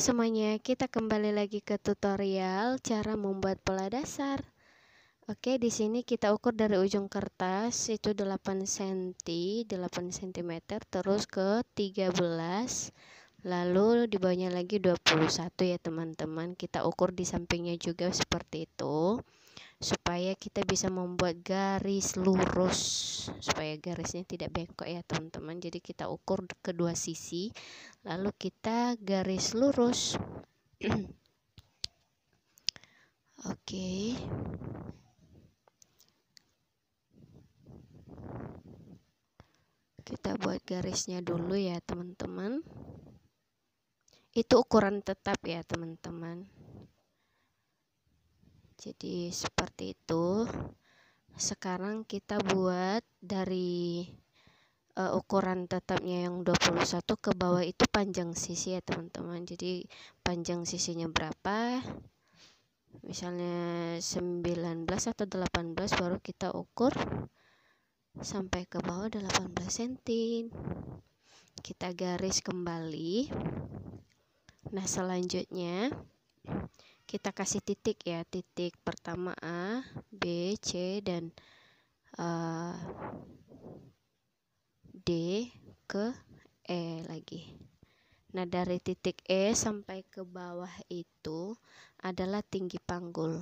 semuanya, kita kembali lagi ke tutorial cara membuat pola dasar. Oke, di sini kita ukur dari ujung kertas itu 8 cm, terus ke 13, lalu di bawahnya lagi 21 ya teman-teman. Kita ukur di sampingnya juga seperti itu, supaya kita bisa membuat garis lurus, supaya garisnya tidak bengkok ya teman-teman. Jadi kita ukur kedua sisi, lalu kita garis lurus. Oke. Kita buat garisnya dulu ya teman-teman. Itu ukuran tetap ya teman-teman. Jadi seperti itu. Sekarang kita buat dari ukuran tetapnya yang 21 ke bawah itu panjang sisi ya teman-teman. Jadi panjang sisinya berapa? Misalnya 19 atau 18, baru kita ukur sampai ke bawah 18 cm. Kita garis kembali. Nah, selanjutnya kita kasih titik ya, titik pertama A, B, C, dan D ke E lagi. Nah, dari titik E sampai ke bawah itu adalah tinggi panggul.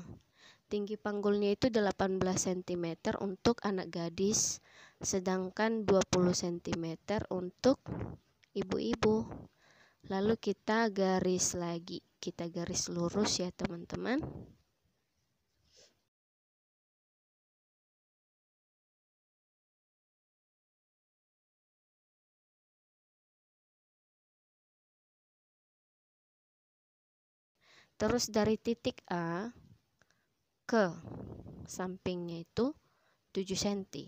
Tinggi panggulnya itu 18 cm untuk anak gadis, sedangkan 20 cm untuk ibu-ibu. Lalu kita garis lagi, kita garis lurus ya teman-teman. Terus dari titik A ke sampingnya itu 7 cm.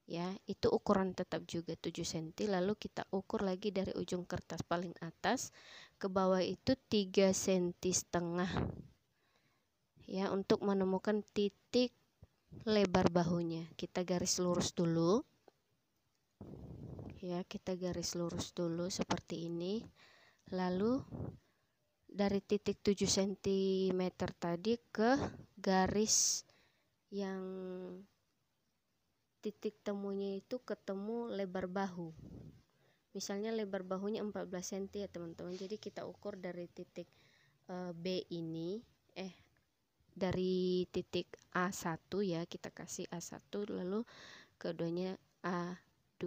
Ya, itu ukuran tetap juga 7 cm. Lalu kita ukur lagi dari ujung kertas paling atas ke bawah itu 3,5 cm. Ya, untuk menemukan titik lebar bahunya, kita garis lurus dulu. Ya, kita garis lurus dulu seperti ini. Lalu dari titik 7 cm tadi ke garis yang titik temunya itu ketemu lebar bahu. Misalnya lebar bahunya 14 cm ya teman-teman. Jadi kita ukur dari titik B ini, dari titik A1 ya, kita kasih A1, lalu keduanya A2.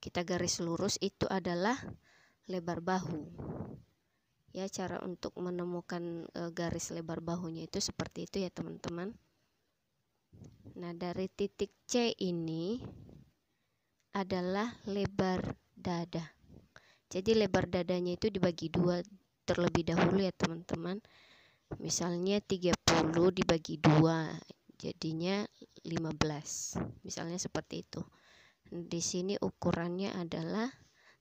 Kita garis lurus, itu adalah lebar bahu. Ya, cara untuk menemukan garis lebar bahunya itu seperti itu ya teman-teman. Nah, dari titik C ini adalah lebar dada. Jadi lebar dadanya itu dibagi dua terlebih dahulu ya teman-teman. Misalnya 30 dibagi 2, jadinya 15. Misalnya seperti itu. Di sini ukurannya adalah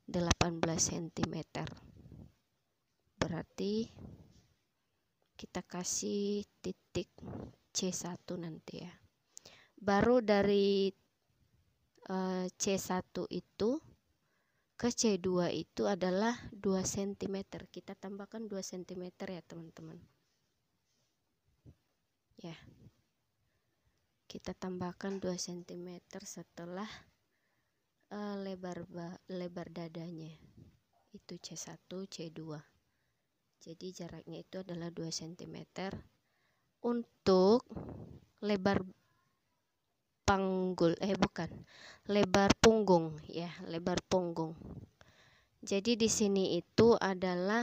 18 cm. Berarti kita kasih titik C1 nanti ya. Baru dari C1 itu ke C2 itu adalah 2 cm. Kita tambahkan 2 cm ya teman-teman. Ya. Kita tambahkan 2 cm setelah lebar dadanya. Itu C1, C2. Jadi jaraknya itu adalah 2 cm. Untuk lebar lebar punggung ya, lebar punggung. Jadi di sini itu adalah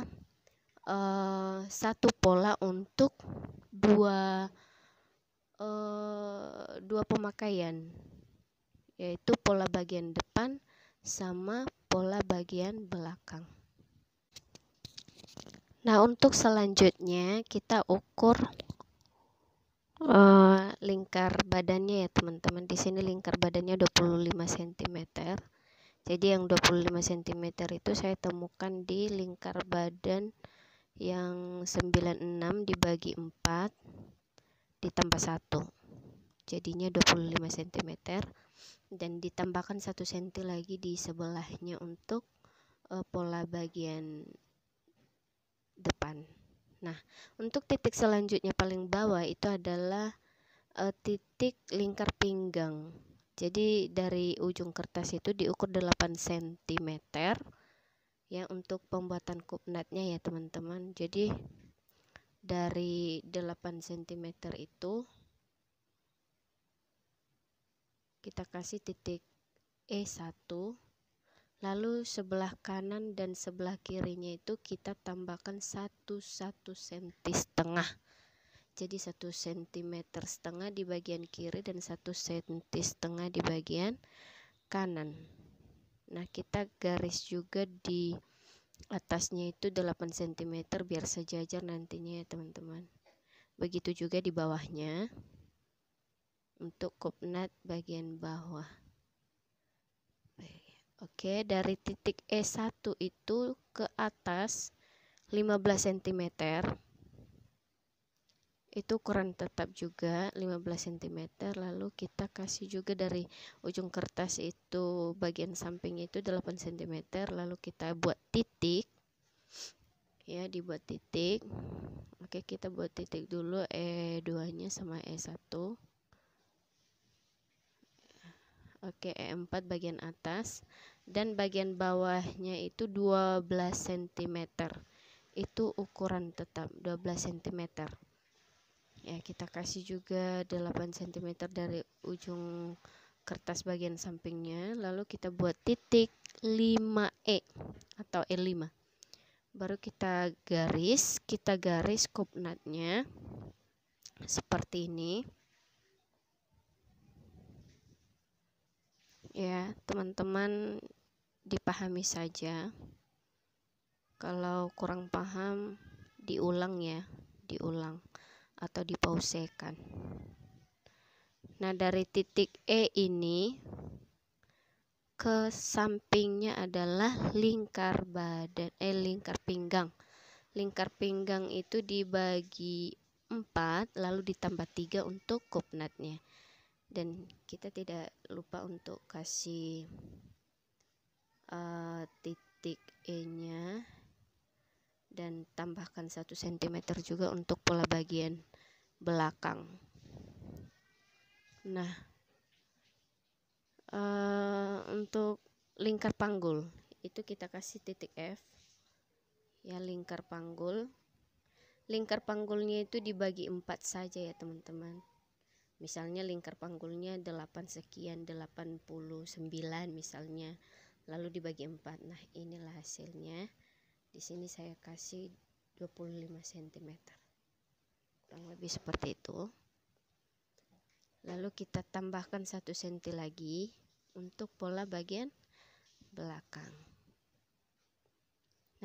satu pola untuk dua pemakaian, yaitu pola bagian depan sama pola bagian belakang. Nah, untuk selanjutnya kita ukur lingkar badannya ya teman-teman. Di sini lingkar badannya 25 cm. Jadi yang 25 cm itu saya temukan di lingkar badan yang 96 dibagi 4 ditambah 1. Jadinya 25 cm, dan ditambahkan 1 cm lagi di sebelahnya untuk pola bagian depan. Nah, untuk titik selanjutnya paling bawah itu adalah titik lingkar pinggang. Jadi dari ujung kertas itu diukur 8 cm ya untuk pembuatan kupnatnya ya teman-teman. Jadi dari 8 cm itu kita kasih titik E1, lalu sebelah kanan dan sebelah kirinya itu kita tambahkan 1,5 cm. Jadi 1,5 cm di bagian kiri dan 1,5 cm di bagian kanan. Nah, kita garis juga di atasnya itu 8 cm biar sejajar nantinya ya teman-teman. Begitu juga di bawahnya untuk kupnat bagian bawah. Oke, dari titik E1 itu ke atas 15 cm. Itu ukuran tetap juga 15 cm. Lalu kita kasih juga dari ujung kertas itu bagian samping itu 8 cm. Lalu kita buat titik. Ya, dibuat titik. Oke, kita buat titik dulu E2 nya sama E1. Oke, E4 bagian atas dan bagian bawahnya itu 12 cm. Itu ukuran tetap 12 cm. Ya, kita kasih juga 8 cm dari ujung kertas bagian sampingnya. Lalu kita buat titik 5E atau E5. Baru kita garis kupnatnya seperti ini. Ya, teman-teman dipahami saja. Kalau kurang paham diulang ya, diulang atau dipausekan. Nah, dari titik E ini ke sampingnya adalah lingkar badan, lingkar pinggang. Lingkar pinggang itu dibagi 4 lalu ditambah 3 untuk kupnatnya. Dan kita tidak lupa untuk kasih titik E nya dan tambahkan 1 cm juga untuk pola bagian belakang. Nah, untuk lingkar panggul itu kita kasih titik F ya, lingkar panggul. Lingkar panggulnya itu dibagi 4 saja ya teman-teman. Misalnya lingkar panggulnya 8 sekian, 89 misalnya, lalu dibagi 4. Nah, inilah hasilnya. Di sini saya kasih 25 cm. Kurang lebih seperti itu. Lalu kita tambahkan 1 cm lagi untuk pola bagian belakang.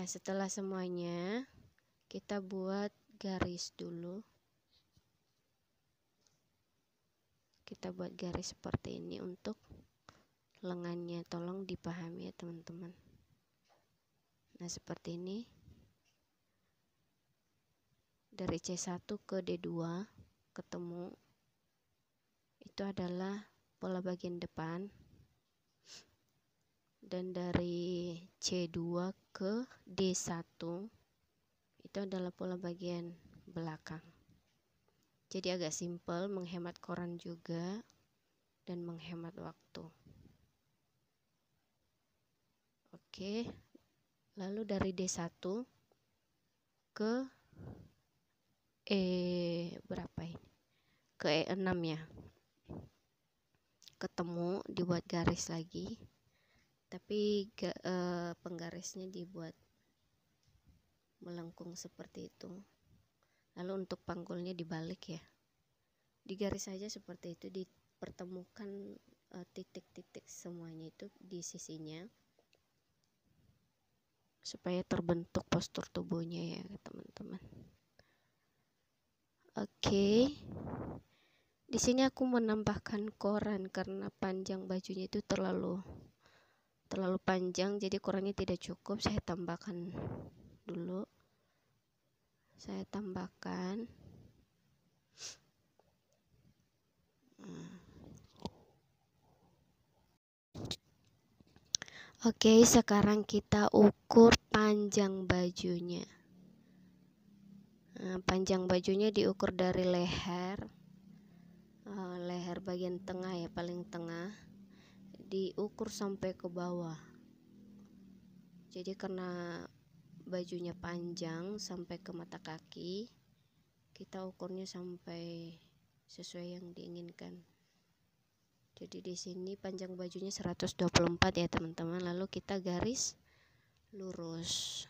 Nah, setelah semuanya kita buat garis dulu. Kita buat garis seperti ini untuk lengannya, tolong dipahami ya teman-teman. Nah, seperti ini. Dari C1 ke D2 ketemu. Itu adalah pola bagian depan. Dan dari C2 ke D1 itu adalah pola bagian belakang. Jadi agak simpel, menghemat koran juga dan menghemat waktu. Oke, lalu dari D1 ke berapa ini? Ke E6 ya. Ketemu, dibuat garis lagi. Tapi penggarisnya dibuat melengkung seperti itu. Lalu untuk panggulnya dibalik ya. Digaris saja seperti itu, dipertemukan titik-titik semuanya itu di sisinya. Supaya terbentuk postur tubuhnya ya teman-teman. Oke. Di sini aku menambahkan koran karena panjang bajunya itu terlalu panjang, jadi korannya tidak cukup. Saya tambahkan dulu. Saya tambahkan. Oke, sekarang kita ukur panjang bajunya. Nah, panjang bajunya diukur dari leher bagian tengah ya, paling tengah, diukur sampai ke bawah. Jadi karena bajunya panjang sampai ke mata kaki, kita ukurnya sampai sesuai yang diinginkan. Jadi di sini panjang bajunya 124 ya teman-teman. Lalu kita garis lurus.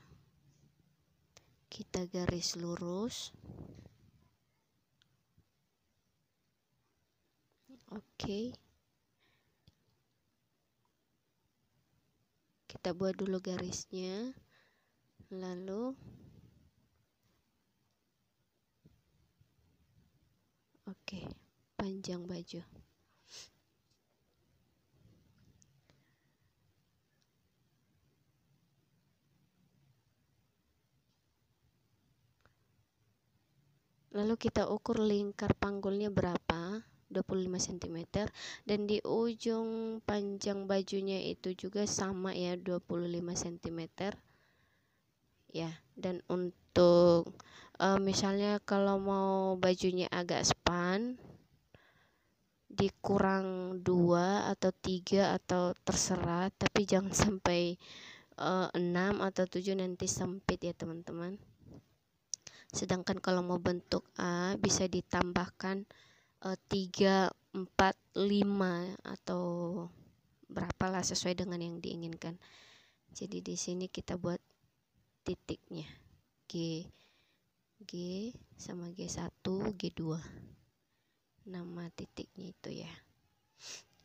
Kita garis lurus. Oke. Kita buat dulu garisnya. Lalu oke, panjang baju. Lalu kita ukur lingkar panggulnya berapa, 25 cm, dan di ujung panjang bajunya itu juga sama ya, 25 cm ya. Dan untuk misalnya kalau mau bajunya agak span, dikurang 2 atau 3 atau terserah, tapi jangan sampai 6 atau 7, nanti sempit ya teman-teman. Sedangkan kalau mau bentuk A bisa ditambahkan 3, 4, 5 atau berapalah sesuai dengan yang diinginkan. Jadi di sini kita buat titiknya G sama G1, G2. Nama titiknya itu ya.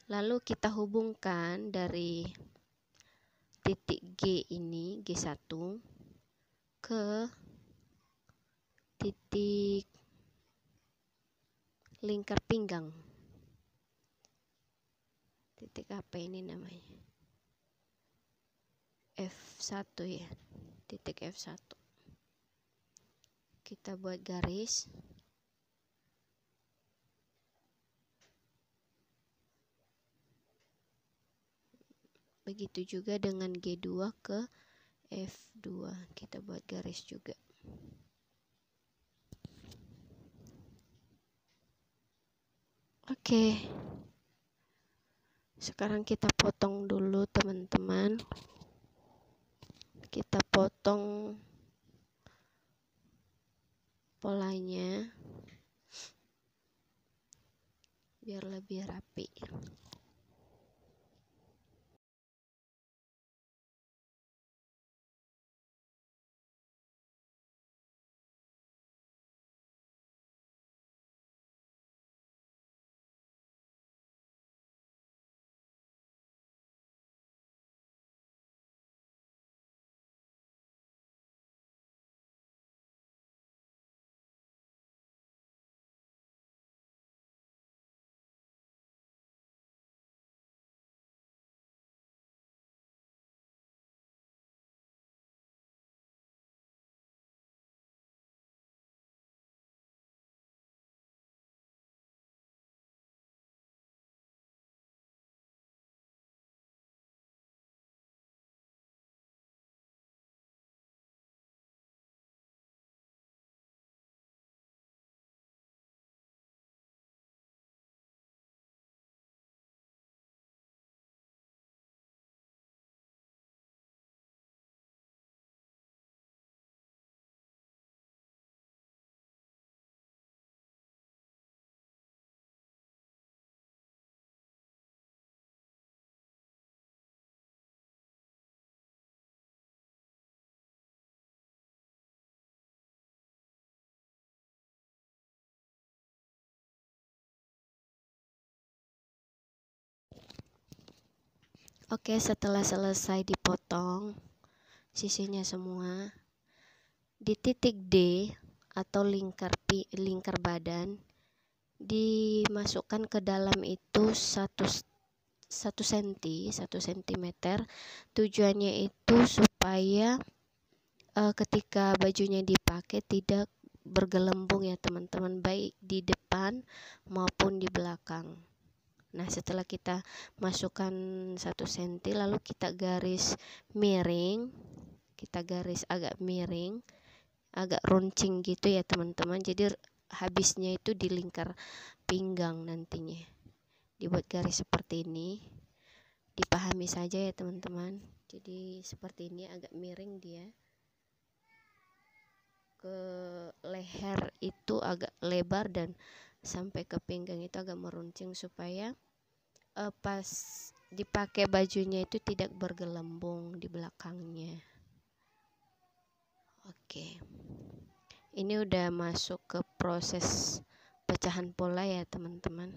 Lalu kita hubungkan dari titik G ini, G1, ke titik lingkar pinggang. Titik apa ini namanya? F1 ya. Titik F1. Kita buat garis. Begitu juga dengan G2 ke F2. Kita buat garis juga. Oke. Sekarang kita potong dulu teman-teman. Kita potong polanya biar lebih rapi. Oke, setelah selesai dipotong sisinya semua, di titik D atau lingkar badan dimasukkan ke dalam itu 1 cm. Tujuannya itu supaya ketika bajunya dipakai tidak bergelembung ya teman-teman, baik di depan maupun di belakang. Nah, setelah kita masukkan 1 cm, lalu kita garis miring, kita garis agak miring, agak runcing gitu ya teman-teman. Jadi habisnya itu di lingkar pinggang nantinya. Dibuat garis seperti ini, dipahami saja ya teman-teman. Jadi seperti ini, agak miring dia. Ke leher itu agak lebar dan sampai ke pinggang itu agak meruncing supaya pas dipakai bajunya itu tidak bergelembung di belakangnya. Oke, ini udah masuk ke proses pecahan pola ya teman-teman.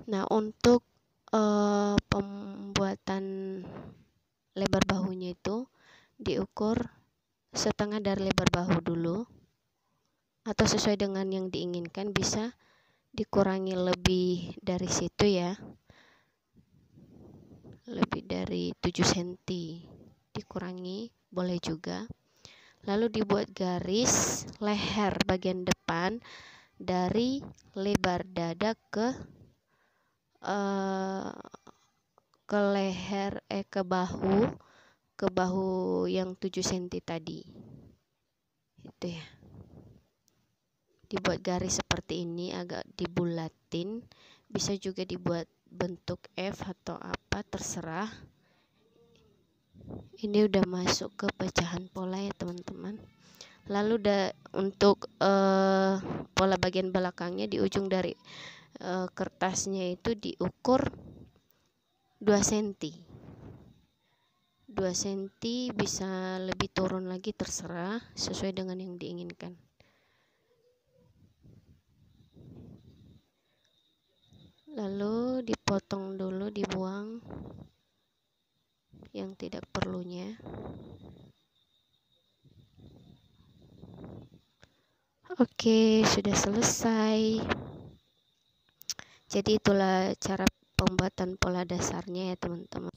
Nah, untuk pembuatan lebar bahunya itu diukur setengah dari lebar bahu dulu, atau sesuai dengan yang diinginkan, bisa dikurangi lebih dari situ ya, lebih dari 7 cm dikurangi boleh juga. Lalu dibuat garis leher bagian depan dari lebar dada ke leher ke bahu yang 7 cm tadi itu ya. Dibuat garis seperti ini, agak dibulatin, bisa juga dibuat bentuk F atau apa, terserah. Ini udah masuk ke pecahan pola ya teman-teman. Lalu untuk pola bagian belakangnya, di ujung dari kertasnya itu diukur 2 cm. 2 cm, bisa lebih turun lagi, terserah sesuai dengan yang diinginkan. Lalu dipotong dulu, dibuang yang tidak perlunya. Oke, sudah selesai. Jadi itulah cara pembuatan pola dasarnya ya teman-teman.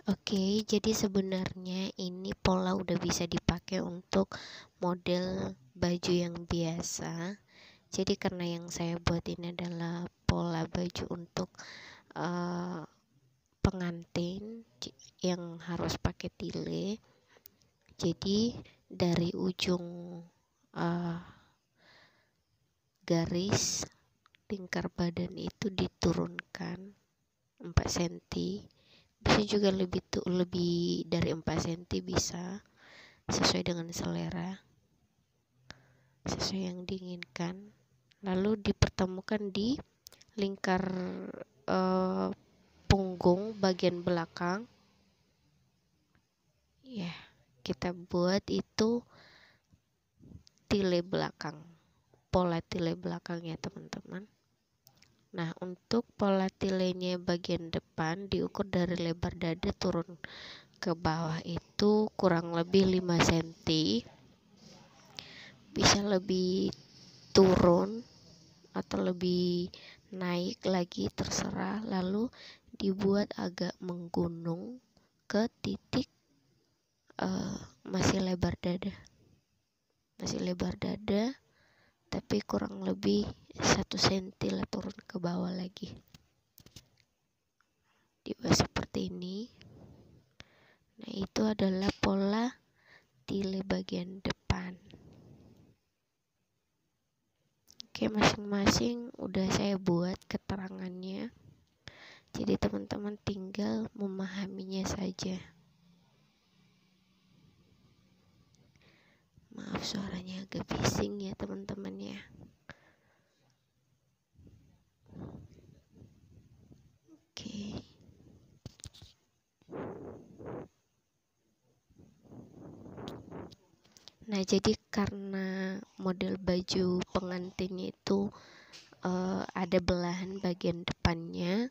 Oke, jadi sebenarnya ini pola udah bisa dipakai untuk model baju yang biasa. Jadi karena yang saya buat ini adalah pola baju untuk pengantin yang harus pakai tile. Jadi dari ujung garis lingkar badan itu diturunkan 4 cm. Bisa juga lebih dari 4 cm, bisa sesuai dengan selera, sesuai yang diinginkan. Lalu dipertemukan di lingkar punggung bagian belakang ya. Kita buat itu tile belakang, pola tile belakang ya teman-teman. Nah, untuk pola tilenya bagian depan diukur dari lebar dada turun ke bawah itu kurang lebih 5 cm. Bisa lebih turun atau lebih naik lagi, terserah. Lalu dibuat agak menggunung ke titik masih lebar dada, tapi kurang lebih 1 cm lah turun ke bawah lagi. Dibuat seperti ini. Nah, itu adalah pola tile bagian depan. Oke, masing-masing udah saya buat keterangannya. Jadi teman-teman tinggal memahaminya saja. Maaf suaranya agak bising ya teman-teman ya. Oke. Nah, jadi karena model baju pengantin itu ada belahan bagian depannya,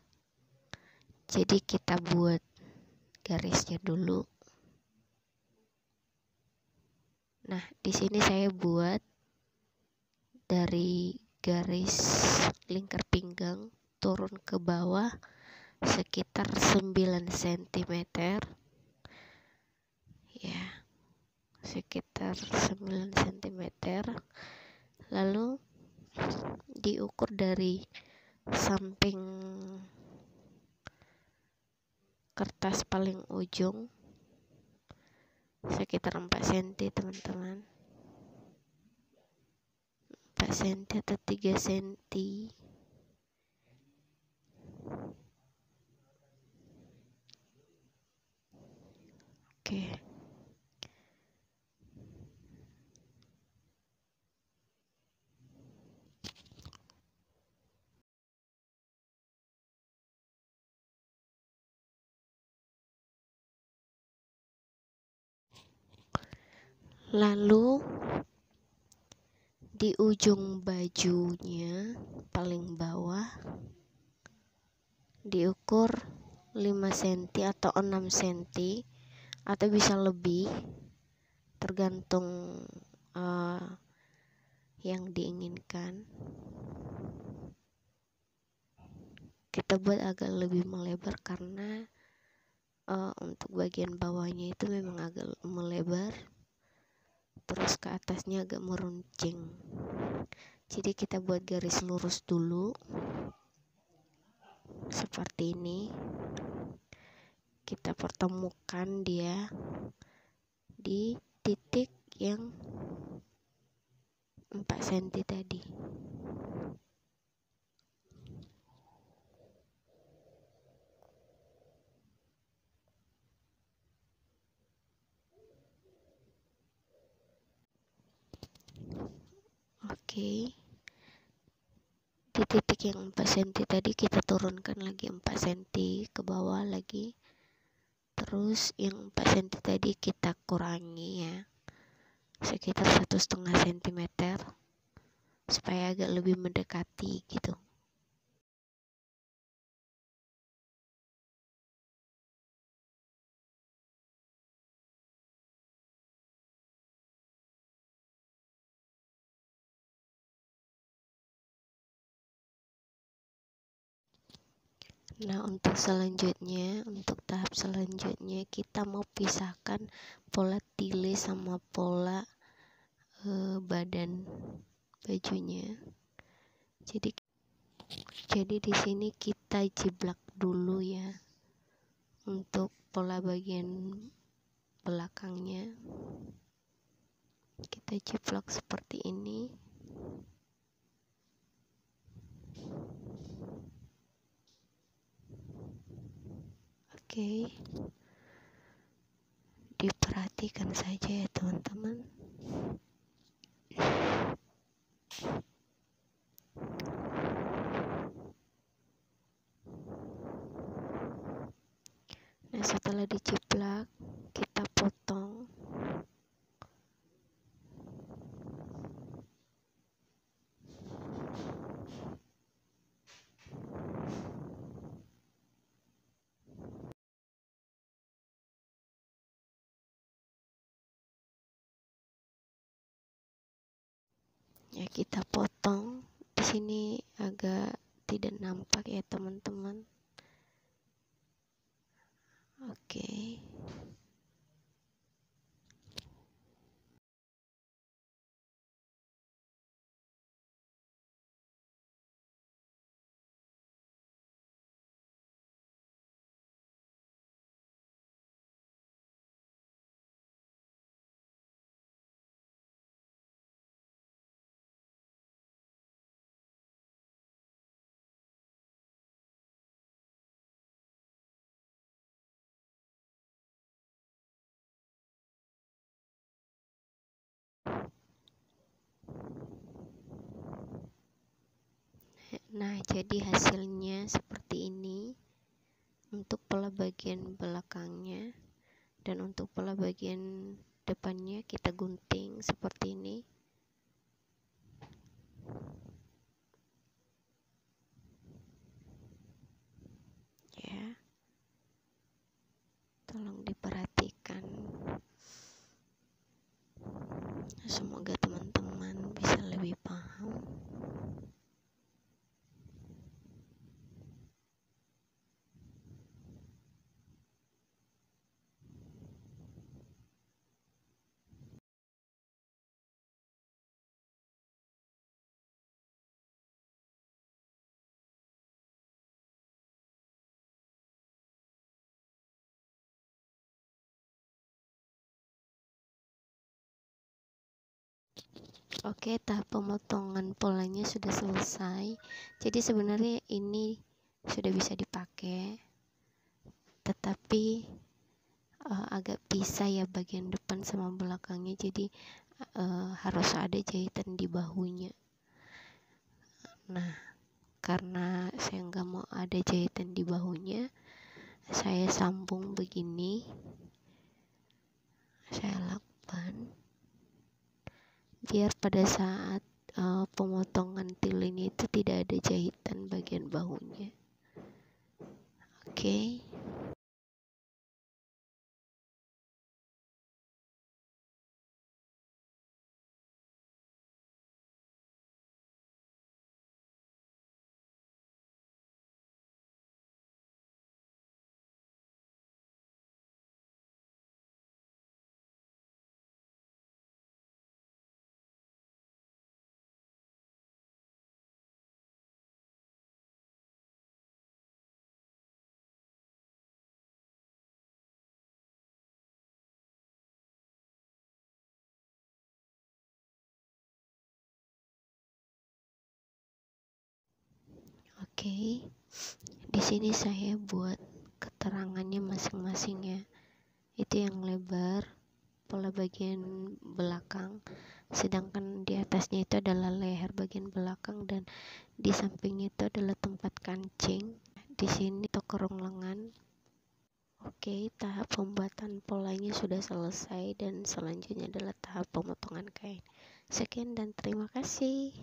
jadi kita buat garisnya dulu. Nah, di sini saya buat dari garis lingkar pinggang turun ke bawah sekitar 9 cm ya, sekitar 9 cm. Lalu diukur dari samping kertas paling ujung sekitar 4 cm teman-teman, 4 cm atau 3 cm. Oke. Lalu di ujung bajunya paling bawah diukur 5 cm atau 6 cm atau bisa lebih, tergantung yang diinginkan. Kita buat agak lebih melebar karena untuk bagian bawahnya itu memang agak melebar, terus ke atasnya agak meruncing. Jadi kita buat garis lurus dulu seperti ini. Kita pertemukan dia di titik yang 4 cm tadi. Oke. Di titik yang 4 cm tadi kita turunkan lagi 4 cm ke bawah lagi. Terus yang 4 cm tadi kita kurangi ya, sekitar 1,5 cm supaya agak lebih mendekati gitu. Nah, untuk selanjutnya, untuk tahap selanjutnya kita mau pisahkan pola tile sama pola badan bajunya. Jadi di sini kita jiblak dulu ya untuk pola bagian belakangnya. Kita jiblak seperti ini. Oke. Diperhatikan saja ya teman-teman. Nah, setelah dijiplak, kita potong. Ya, kita potong. Di sini agak tidak nampak ya teman-teman. Oke. Nah, jadi hasilnya seperti ini untuk pola bagian belakangnya, dan untuk pola bagian depannya kita gunting seperti ini. Ya. Tolong diperhatikan. Semoga teman-teman bisa lebih paham. Oke, tahap pemotongan polanya sudah selesai. Jadi sebenarnya ini sudah bisa dipakai, tetapi agak pisah ya bagian depan sama belakangnya, jadi harus ada jahitan di bahunya. Nah, karena saya nggak mau ada jahitan di bahunya, saya sambung begini, saya lakban biar pada saat pemotongan tilinnya itu tidak ada jahitan bagian bahunya. Oke. Oke, di sini saya buat keterangannya masing-masing ya. Itu yang lebar, pola bagian belakang, sedangkan di atasnya itu adalah leher bagian belakang, dan di sampingnya itu adalah tempat kancing. Di sini itu kerung lengan. Oke, tahap pembuatan polanya sudah selesai dan selanjutnya adalah tahap pemotongan kain. Sekian dan terima kasih.